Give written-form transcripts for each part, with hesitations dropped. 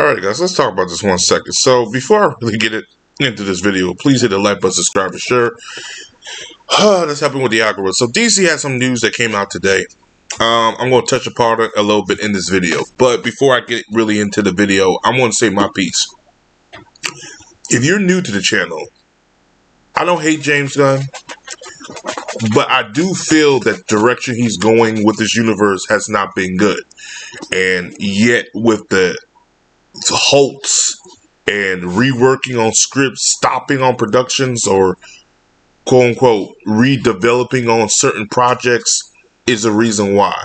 Alright guys, let's talk about this 1 second. So before I really get into this video, please hit the like button, subscribe, and share. That's helping with the algorithm. So DC has some news that came out today. I'm going to touch upon it a little bit in this video. But before I get really into the video, I want to say my piece. If you're new to the channel, I don't hate James Gunn, but I do feel that direction he's going with this universe has not been good. And yet with the halts and reworking on scripts, stopping on productions, or quote unquote redeveloping on certain projects is a reason why.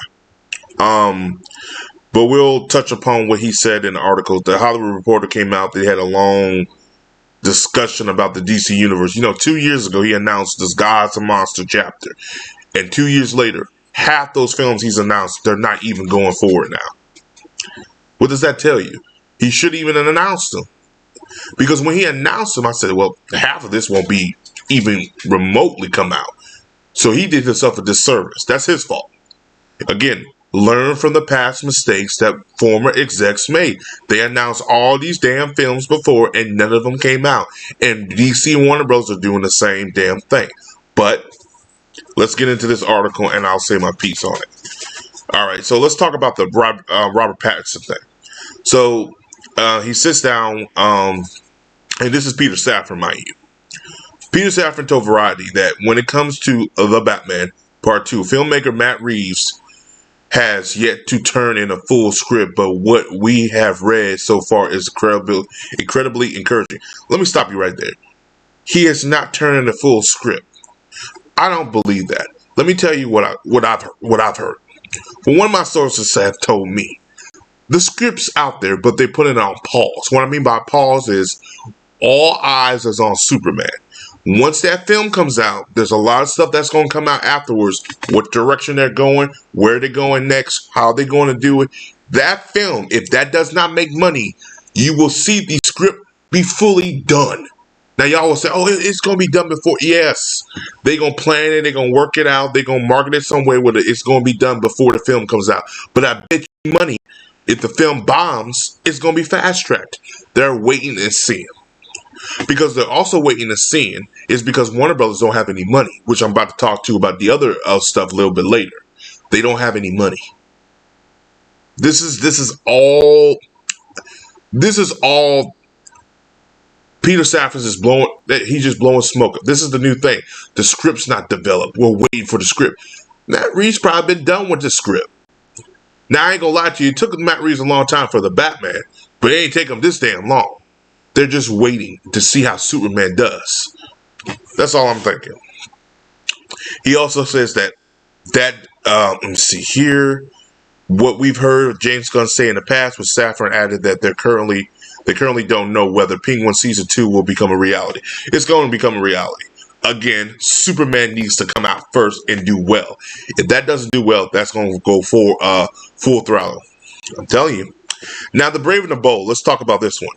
But we'll touch upon what he said in the article. The Hollywood Reporter came out. They had a long discussion about the DC universe. 2 years ago he announced this Gods and Monster chapter, and 2 years later, half those films he's announced, they're not even going forward now. What does that tell you? He shouldn't even have announced them. Because when he announced them, I said, well, half of this won't be even remotely come out. So he did himself a disservice. That's his fault. Again, learn from the past mistakes that former execs made. They announced all these damn films before and none of them came out. And DC and Warner Bros. Are doing the same damn thing. But let's get into this article and I'll say my piece on it. All right, so let's talk about the Robert Pattinson thing. So he sits down, and this is Peter Safran, mind you. Peter Safran told Variety that when it comes to The Batman Part 2, filmmaker Matt Reeves has yet to turn in a full script, but what we have read so far is incredibly encouraging. Let me stop you right there. He has not turned in a full script. I don't believe that. Let me tell you what I've heard. Well, one of my sources have told me the script's out there, but they put it on pause. What I mean by pause is all eyes is on Superman. Once that film comes out, there's a lot of stuff that's going to come out afterwards. What direction they're going, where they're going next, how they're going to do it. That film, if that does not make money, you will see the script be fully done. Now, y'all will say, oh, it's going to be done before. Yes, they're going to plan it. They're going to work it out. They're going to market it some way where it's going to be done before the film comes out. But I bet you money, if the film bombs, it's going to be fast-tracked. They're waiting and seeing. Because they're also waiting and seeing is because Warner Brothers don't have any money, which I'm about to talk to about the other stuff a little bit later. They don't have any money. This is all Peter Safran is blowing. He's just blowing smoke. This is the new thing. The script's not developed. We're waiting for the script. Matt Reeves probably been done with the script. Now I ain't gonna lie to you. It took Matt Reeves a long time for the Batman, but it ain't take him this damn long. They're just waiting to see how Superman does. That's all I'm thinking. He also says that let me see here. What we've heard James Gunn say in the past was Safran added that they currently don't know whether Penguin Season 2 will become a reality. It's going to become a reality. Again, Superman needs to come out first and do well. If that doesn't do well, that's going to go for full throttle. I'm telling you. Now, The Brave and the Bold. Let's talk about this one.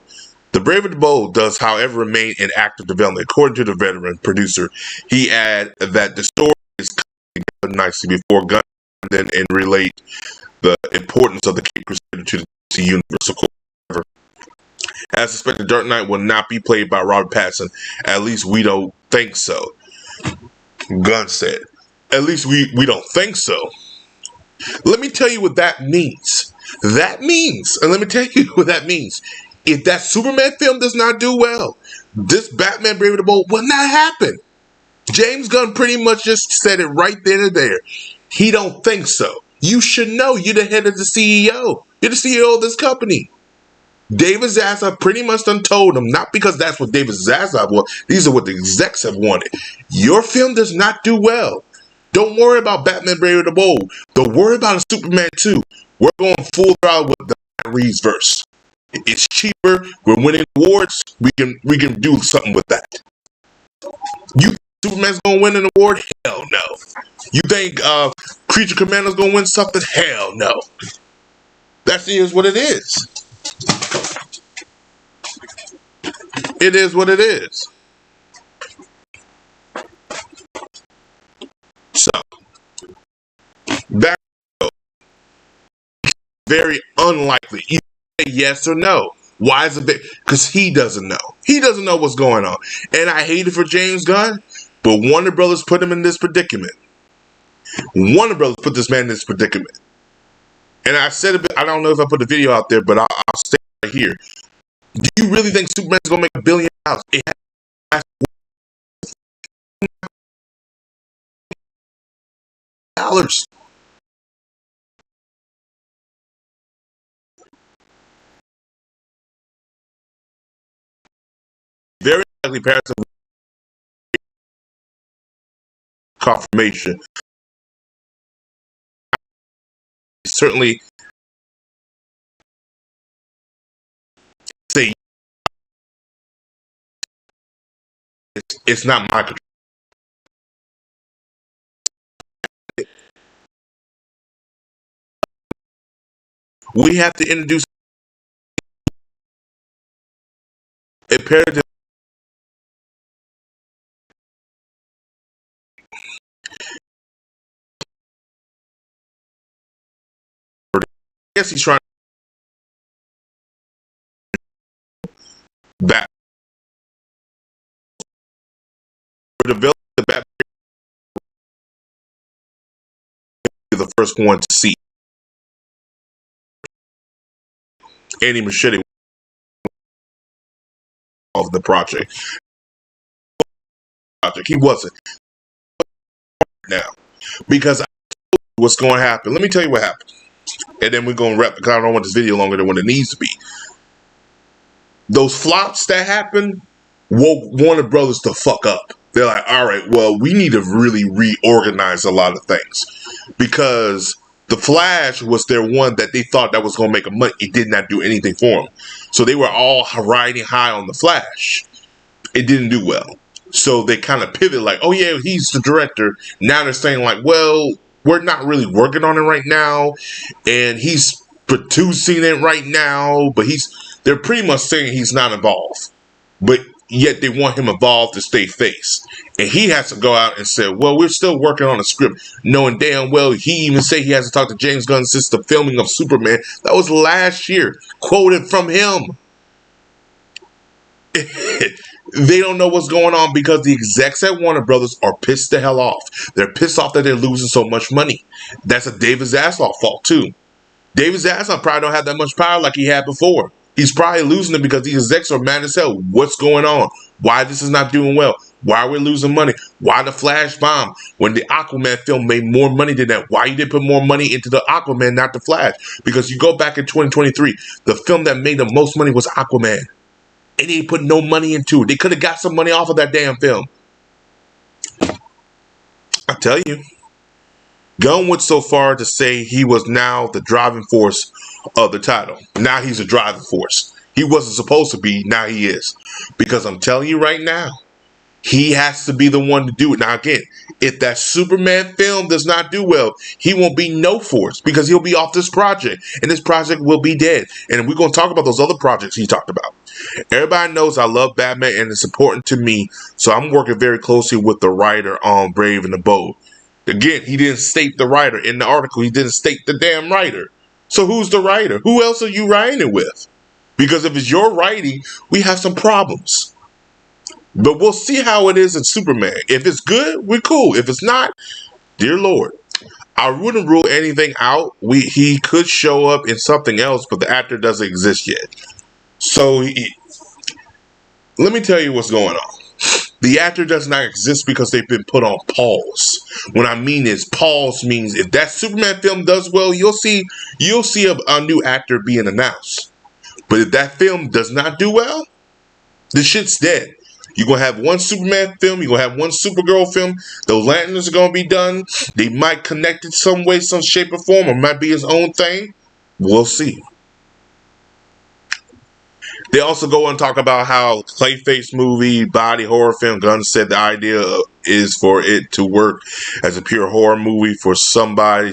The Brave and the Bold does, however, remain in active development. According to the veteran producer, he added that the story is coming together nicely before Gunn and relate the importance of the Cape Crusader to the DC universe. However, as suspected, Dark Knight will not be played by Robert Pattinson. At least we don't think so. Gunn said. At least we don't think so. Let me tell you what that means. And let me tell you what that means. If that Superman film does not do well, this Batman Brave and the Bold will not happen. James Gunn pretty much just said it right then and there. He don't think so. You should know. You're the head of the CEO. You're the CEO of this company. David Zaslav pretty much done told him, not because that's what David Zaslav wanted. These are what the execs have wanted. Your film does not do well. Don't worry about Batman Brave and the Bold. Don't worry about a Superman 2. We're going full throttle with the Matt Reeves verse. It's cheaper. We're winning awards. We can do something with that. You think Superman's gonna win an award? Hell no. You think Creature Commander's gonna win something? Hell no. That is what it is. It is what it is. So that very unlikely. Either yes or no. Why is it big? Because he doesn't know. He doesn't know what's going on. And I hate it for James Gunn, but Warner Brothers put him in this predicament. Warner Brothers put this man in this predicament. And I said a bit, I don't know if I put the video out there, but I'll say it right here. Do you really think Superman's going to make $1 billion? It has dollars. Very likely parents of confirmation. Certainly say it's not my control. We have to introduce imperative. I guess he's trying to back develop the back the first one to see Andy Machete of the project. He wasn't now because what's going to happen. Let me tell you what happened, and then we're going to wrap because I don't want this video longer than what it needs to be. Those flops that happened woke Warner Brothers to fuck up. They're like, all right, well, we need to really reorganize a lot of things because the Flash was their one that they thought that was going to make a money. It did not do anything for them. So they were all riding high on the Flash. It didn't do well. So they kind of pivot like, oh yeah, he's the director. Now they're saying like, well, we're not really working on it right now. And he's producing it right now. But they're pretty much saying he's not involved. But yet they want him involved to stay face. And he has to go out and say, well, we're still working on a script. Knowing damn well, he even said he hasn't talked to James Gunn since the filming of Superman. That was last year. Quoted from him. They don't know what's going on because the execs at Warner Brothers are pissed the hell off. They're pissed off that they're losing so much money. That's a David Zaslav fault too. David Zaslav probably don't have that much power like he had before. He's probably losing it because these execs are mad as hell. What's going on? Why this is not doing well? Why are we losing money? Why the Flash bomb? When the Aquaman film made more money than that, why you didn't put more money into the Aquaman, not the Flash? Because you go back in 2023, the film that made the most money was Aquaman. And they put no money into it. They could have got some money off of that damn film. I tell you. Gunn went so far to say he was now the driving force of the title. Now he's a driving force. He wasn't supposed to be. Now he is. Because I'm telling you right now, he has to be the one to do it. Now again, if that Superman film does not do well, he won't be no force because he'll be off this project. And this project will be dead. And we're going to talk about those other projects he talked about. Everybody knows I love Batman and it's important to me. So I'm working very closely with the writer on Brave and the Bold. Again, he didn't state the writer in the article. He didn't state the damn writer. So who's the writer? Who else are you writing it with? Because if it's your writing, we have some problems. But we'll see how it is in Superman. If it's good, we're cool. If it's not, dear Lord, I wouldn't rule anything out. He could show up in something else, but the actor doesn't exist yet. So let me tell you what's going on. The actor does not exist because they've been put on pause. What I mean is pause means if that Superman film does well, you'll see a new actor being announced. But if that film does not do well, the shit's dead. You're going to have one Superman film. You're going to have one Supergirl film. Those lanterns are going to be done. They might connect it some way, some shape or form, or might be his own thing. We'll see. They also go and talk about how Clayface movie, body horror film, Gunn said the idea is for it to work as a pure horror movie for somebody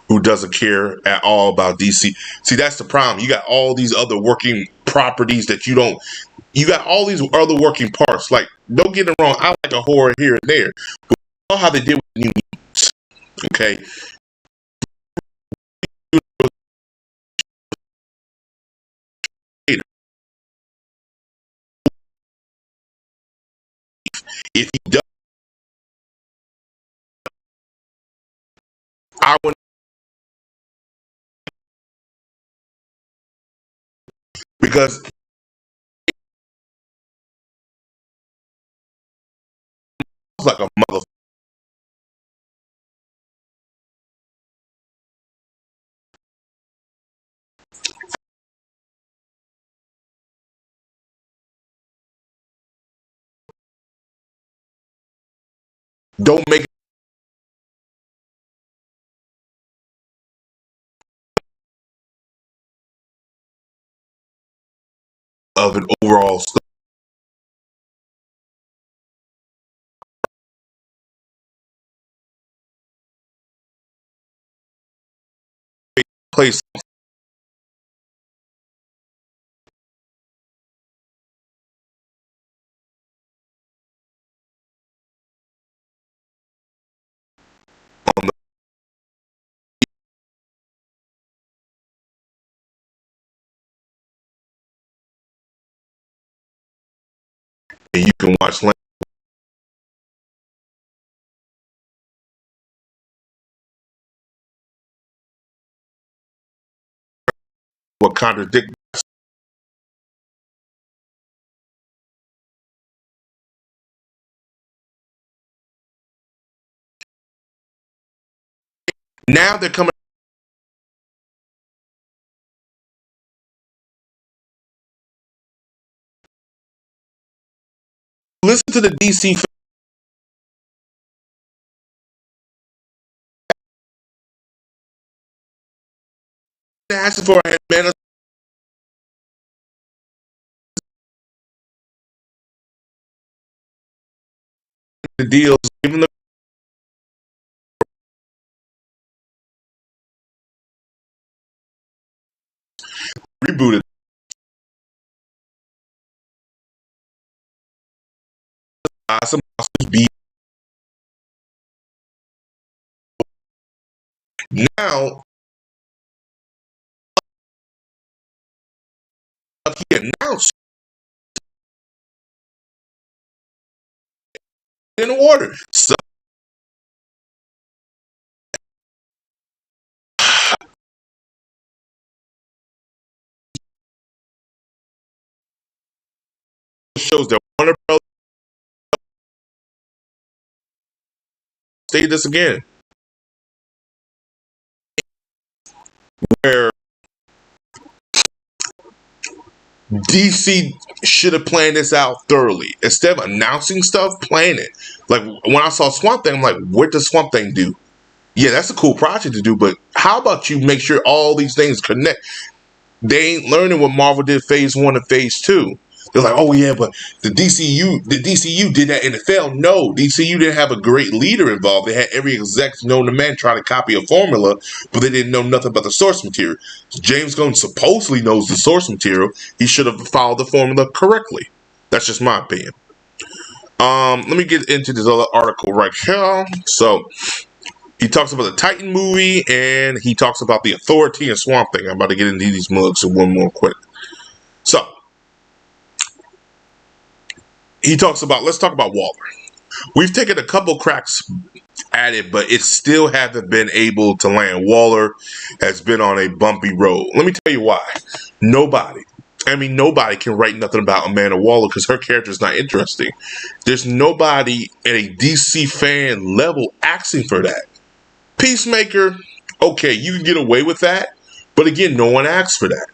who doesn't care at all about DC. See, that's the problem. You got all these other working properties that you got all these other working parts. Like, don't get it wrong, I like a horror here and there. But you know how they did with New Mutants, okay? If he does, I would, because it's like a mother. Don't make it of an overall place on the, and you can watch what contradict. Now they're coming listen to the DC asking for a man the deals, even the rebooted. Some be now he announced in order. So shows that Warner Brothers say this again, where DC should have planned this out thoroughly. Instead of announcing stuff, plan it. Like when I saw Swamp Thing, I'm like, what does Swamp Thing do? Yeah, that's a cool project to do, but how about you make sure all these things connect? They ain't learning what Marvel did phase 1 and phase 2. They're like, oh yeah, but the DCU did that and it failed. No, DCU didn't have a great leader involved. They had every exec known to man trying to copy a formula, but they didn't know nothing about the source material. James Gunn supposedly knows the source material. He should have followed the formula correctly. That's just my opinion. Let me get into this other article right here. So he talks about the Titan movie and he talks about the Authority and Swamp Thing. I'm about to get into these mugs in one more quick. So let's talk about Waller. We've taken a couple cracks at it, but it still haven't been able to land. Waller has been on a bumpy road. Let me tell you why. Nobody can write nothing about Amanda Waller because her character is not interesting. There's nobody at a DC fan level asking for that. Peacemaker, okay, you can get away with that, but again, no one asked for that.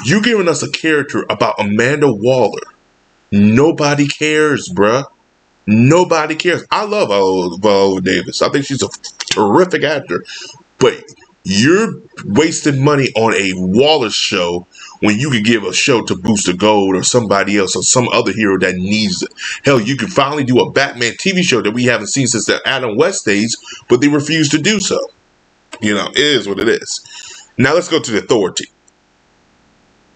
You giving us a character about Amanda Waller. Nobody cares, bruh. Nobody cares. I love Viola Davis. I think she's a terrific actor. But you're wasting money on a Waller show when you could give a show to Booster Gold or somebody else or some other hero that needs it. Hell, you could finally do a Batman TV show that we haven't seen since the Adam West days, but they refuse to do so. It is what it is. Now let's go to the Authority.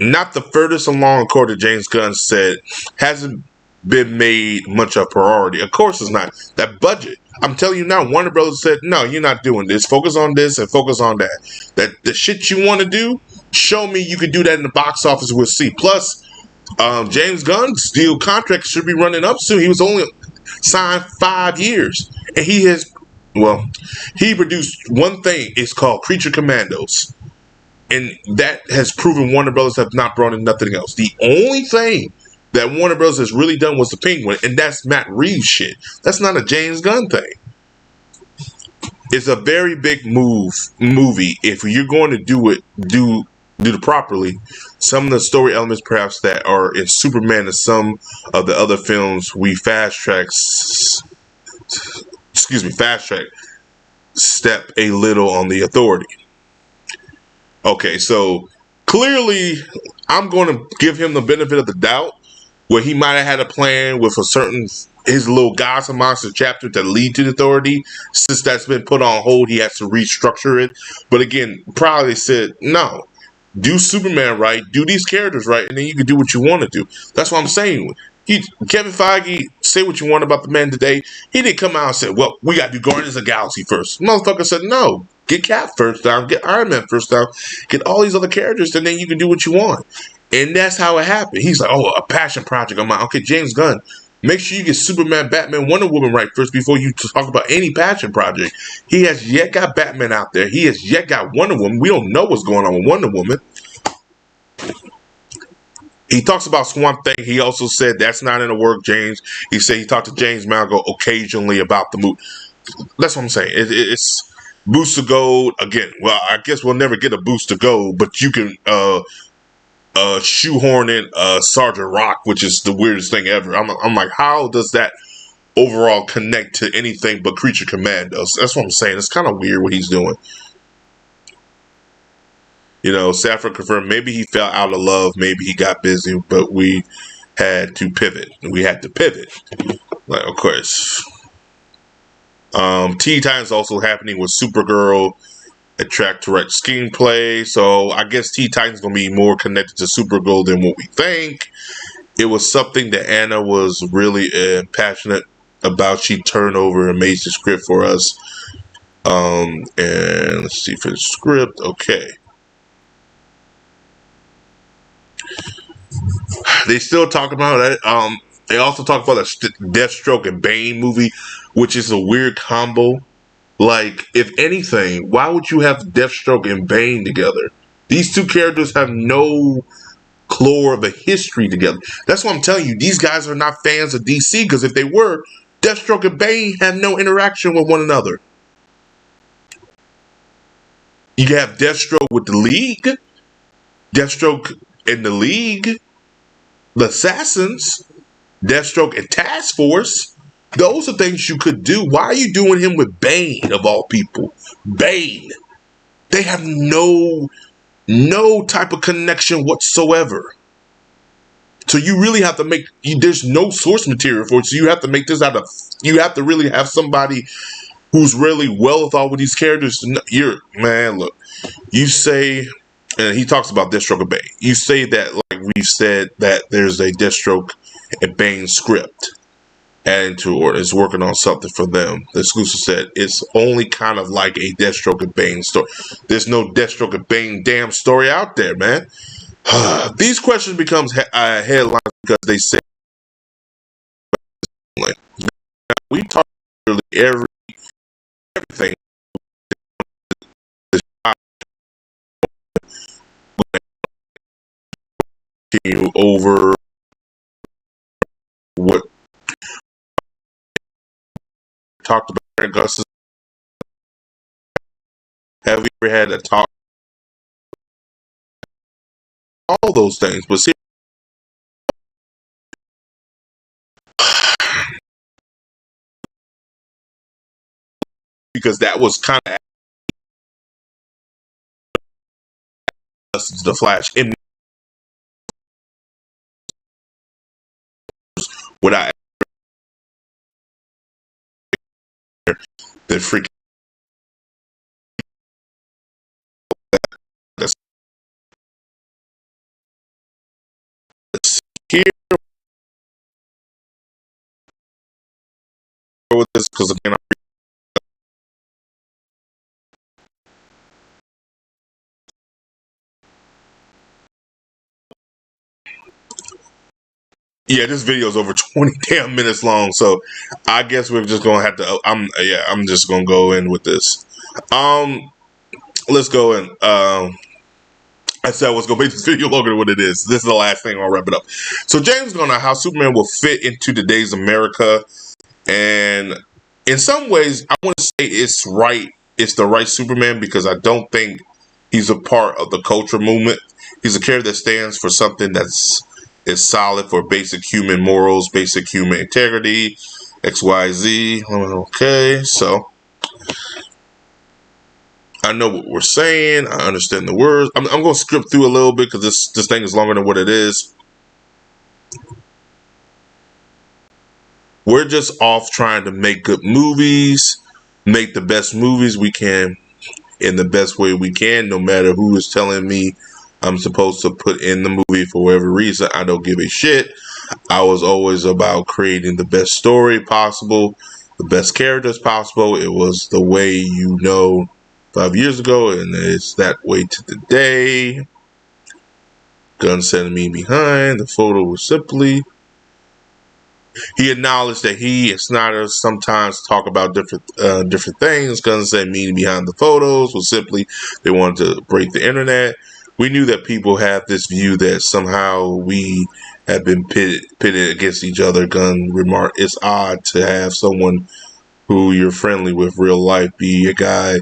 Not the furthest along, according to James Gunn said, hasn't been made much of a priority. Of course it's not. That budget. I'm telling you now, Warner Brothers said, no, you're not doing this. Focus on this and focus on that. That the shit you want to do, show me you can do that in the box office. We'll see. Plus, James Gunn's deal contract should be running up soon. He was only signed 5 years, and he produced one thing. It's called Creature Commandos, and that has proven Warner Brothers have not brought in nothing else. The only thing that Warner Brothers has really done was the Penguin, and that's Matt Reeves shit. That's not a James Gunn thing. It's a very big movie. If you're going to do it properly, some of the story elements perhaps that are in Superman and some of the other films we fast track step a little on the authority. Okay, so clearly I'm going to give him the benefit of the doubt where he might have had a plan with his little Gods and Monsters chapter to lead to the authority. Since that's been put on hold, he has to restructure it. But again, probably said, no, do Superman right, do these characters right, and then you can do what you want to do. That's what I'm saying. Kevin Feige, say what you want about the man today. He didn't come out and say, well, we got to do Guardians of the Galaxy first. Motherfucker said, no, get Cap first down, get Iron Man first down, get all these other characters, and then you can do what you want. And that's how it happened. He's like, oh, a passion project. I'm like, okay, James Gunn, make sure you get Superman, Batman, Wonder Woman right first before you talk about any passion project. He has yet got Batman out there. He has yet got Wonder Woman. We don't know what's going on with Wonder Woman. He talks about Swamp Thing. He also said that's not in the work, James. He said he talked to James Mangold occasionally about the movie. That's what I'm saying. It's Boost to Gold. Again, well, I guess we'll never get a Boost to Gold, but you can shoehorn in Sergeant Rock, which is the weirdest thing ever. I'm like, how does that overall connect to anything but Creature Commandos? That's what I'm saying. It's kind of weird what he's doing. Safran confirmed maybe he fell out of love, maybe he got busy, but we had to pivot. Like, of course. Teen Titans also happening with Supergirl, a track direct screenplay. So I guess Teen Titans going to be more connected to Supergirl than what we think. It was something that Anna was really passionate about. She turned over an amazing script for us. And let's see for the script. Okay. They still talk about it. They also talk about a Deathstroke and Bane movie, which is a weird combo. Like, if anything, why would you have Deathstroke and Bane together? These two characters have no lore of a history together. That's what I'm telling you. These guys are not fans of DC, because if they were, Deathstroke and Bane have no interaction with one another. You have Deathstroke with the League, Deathstroke in the League, the Assassins, Deathstroke and Task Force. Those are things you could do. Why are you doing him with Bane, of all people? Bane. They have no type of connection whatsoever. So you really have to there's no source material for it. So you have to make this you have to really have somebody who's really well thought with these characters. Look, you say, and he talks about Deathstroke and Bane. You say that, like we've said, that there's a Deathstroke and Bane script added to, or is working on something for them. The exclusive said it's only kind of like a Deathstroke and Bane story. There's no Deathstroke and Bane damn story out there, man. These questions becomes headlines because they say, like, we talk really everything over what talked about Augustus. Have we ever had a talk? All those things, but see, because that was kind of the Flash in without the freaking here with this, because again, Yeah, this video is over 20 damn minutes long, so I guess we're just gonna have to. I'm just gonna go in with this. Let's go in. I said I was gonna make this video longer than what it is. This is the last thing. I'll wrap it up. So James Gunn on how Superman will fit into today's America, and in some ways, I want to say it's right. It's the right Superman because I don't think he's a part of the culture movement. He's a character that stands for something is solid for basic human morals, basic human integrity, XYZ. Okay, so I know what we're saying. I understand the words. I'm going to script through a little bit because this thing is longer than what it is. We're just off trying to make good movies, make the best movies we can in the best way we can, no matter who is telling me I'm supposed to put in the movie for whatever reason. I don't give a shit. I was always about creating the best story possible, the best characters possible. It was the way 5 years ago, and it's that way to today. Gunn sending me behind. The photo was simply. He acknowledged that he and Snyder sometimes talk about different things. Gunn said meaning behind the photos was simply they wanted to break the internet. We knew that people have this view that somehow we have been pitted against each other. Gunn remarked, "It's odd to have someone who you're friendly with real life be a guy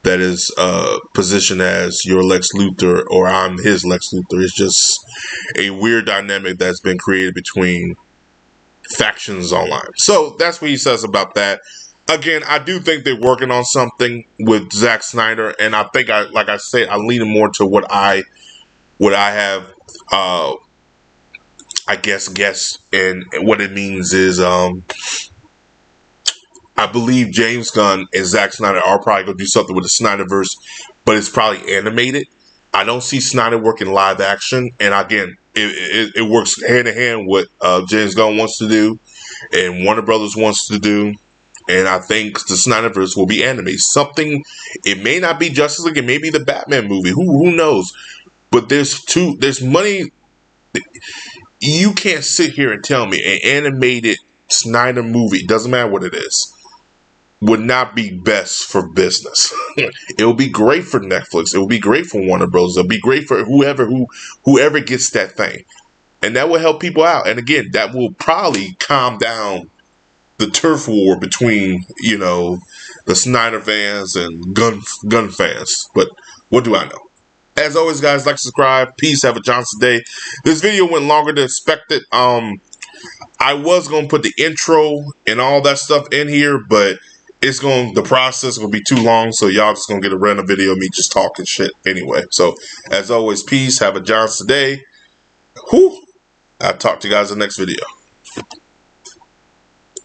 that is positioned as your Lex Luthor or I'm his Lex Luthor." It's just a weird dynamic that's been created between factions online. So that's what he says about that. Again, I do think they're working on something with Zack Snyder, and I think like I said, I'm leaning more to what I have I guess, and what it means is I believe James Gunn and Zack Snyder are probably going to do something with the Snyderverse, but it's probably animated. I don't see Snyder working live action, and again, it works hand in hand with James Gunn wants to do, and Warner Brothers wants to do, and I think the Snyderverse will be animated. Something, it may not be Justice League, it may be the Batman movie. Who knows? But there's money. You can't sit here and tell me an animated Snyder movie, doesn't matter what it is, would not be best for business. It will be great for Netflix. It will be great for Warner Bros. It'll be great for whoever gets that thing. And that will help people out. And again, that will probably calm down the turf war between, the Snyder fans and gun fans. But what do I know? As always, guys, like, subscribe. Peace. Have a Johnson day. This video went longer than expected. I was going to put the intro and all that stuff in here, but the process will be too long, so y'all just gonna get a random video of me just talking shit anyway. So, as always, peace. Have a Johnson day. I'll talk to you guys in the next video.